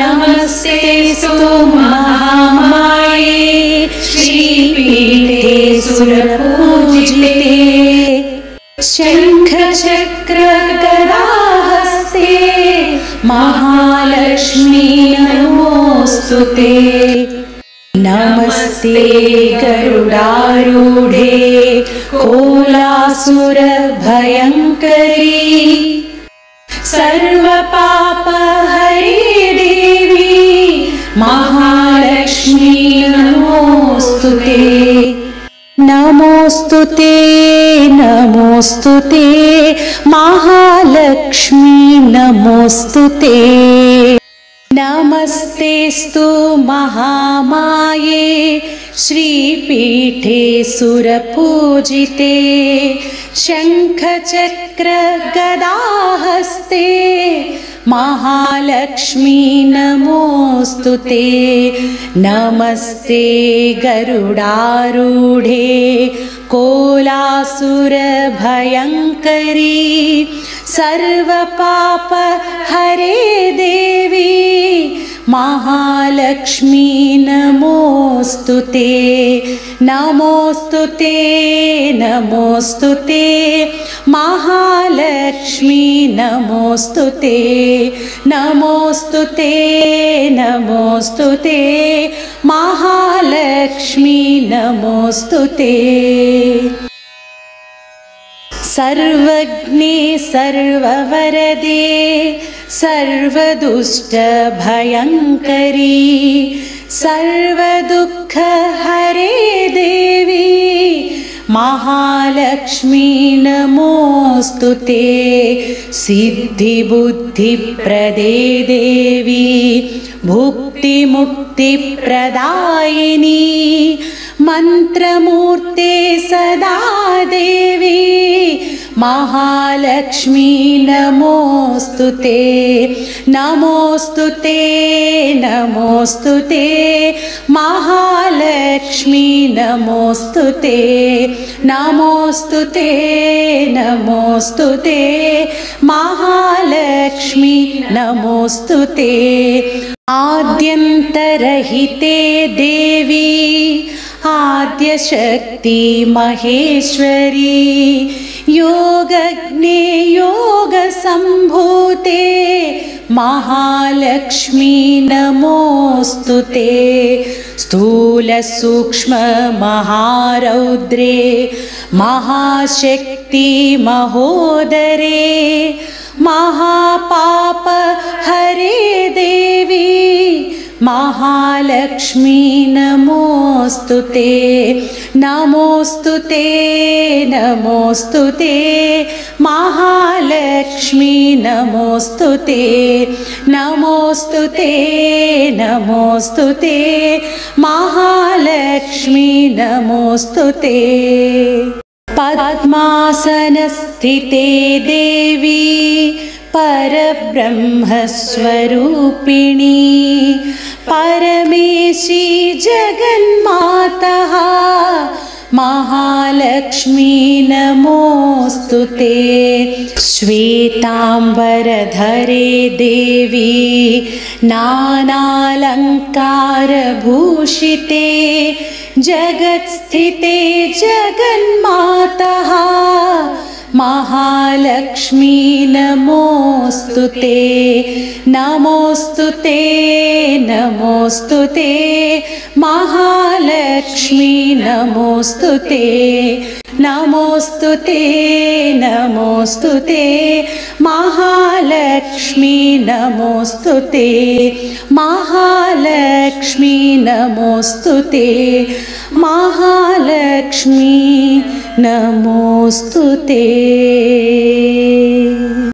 नमस्तेस्तु महामाये श्रीपीठे सुरपूजिते शङ्खचक्रगदाहस्ते महालक्ष्मी नमोस्तुते। नमस्ते गरुडारूढे कोलासुरभयङ्करी सर्वपापहरे देवी महालक्ष्मी नमोस्तुते। नमोस्तुते नमोस्तुते महालक्ष्मी नमोस्तुते। नमस्तेस्तु महामाये श्रीपीठे सुरपूजिते शङ्खचक्रगदाहस्ते महालक्ष्मी नमोस्तुते। नमस्ते गरुडारूढे कोलासुरभयङ्करी सर्वपापहरे देवी महालक्ष्मी नमोस्तुते। नमोस्तुते नमोस्तुते महालक्ष्मी नमोस्तुते। नमोस्तुते नमोस्तुते महालक्ष्मी नमोस्तुते। सर्वज्ञे सर्ववरदे सर्वदुष्टभयङ्करी सर्वदुःखहरे देवी महालक्ष्मी नमोस्तुते। सिद्धिबुद्धिप्रदे देवी भुक्तिमुक्तिप्रदायिनी मन्त्रमूर्ते सदा देवी महालक्ष्मी नमोस्तुते। नमोस्तुते नमोस्तुते महालक्ष्मी नमोस्तुते। नमोस्तुते नमोस्तुते महालक्ष्मी नमोस्तुते। आद्यन्तरहिते देवी आद्यशक्ति महेश्वरी योगज्ञे योगसम्भूते महालक्ष्मी नमोस्तुते। स्थूलसूक्ष्ममहारौद्रे महाशक्ति महोदरे महापापहरे देवी महालक्ष्मी नमोस्तुते। नमोस्तुते नमोस्तुते महालक्ष्मी नमोस्तुते। नमोस्तुते नमोस्तुते महालक्ष्मी नमोस्तुते। पद्मासनस्थिते देवी परब्रह्मस्वरूपिणी परमेशी जगन्माता महालक्ष्मी नमोस्तुते। श्वेतांबरधरे देवी नानालङ्कारभूषिते जगत्स्थिते जगन्माता महालक्ष्मी नमोस्तुते। नमोस्तुते नमोस्तुते महालक्ष्मी नमोस्तुते। नमोस्तुते नमोस्तुते महालक्ष्मी नमोस्तुते। महालक्ष्मी नमोस्तुते। महालक्ष्मी नमोस्तुते।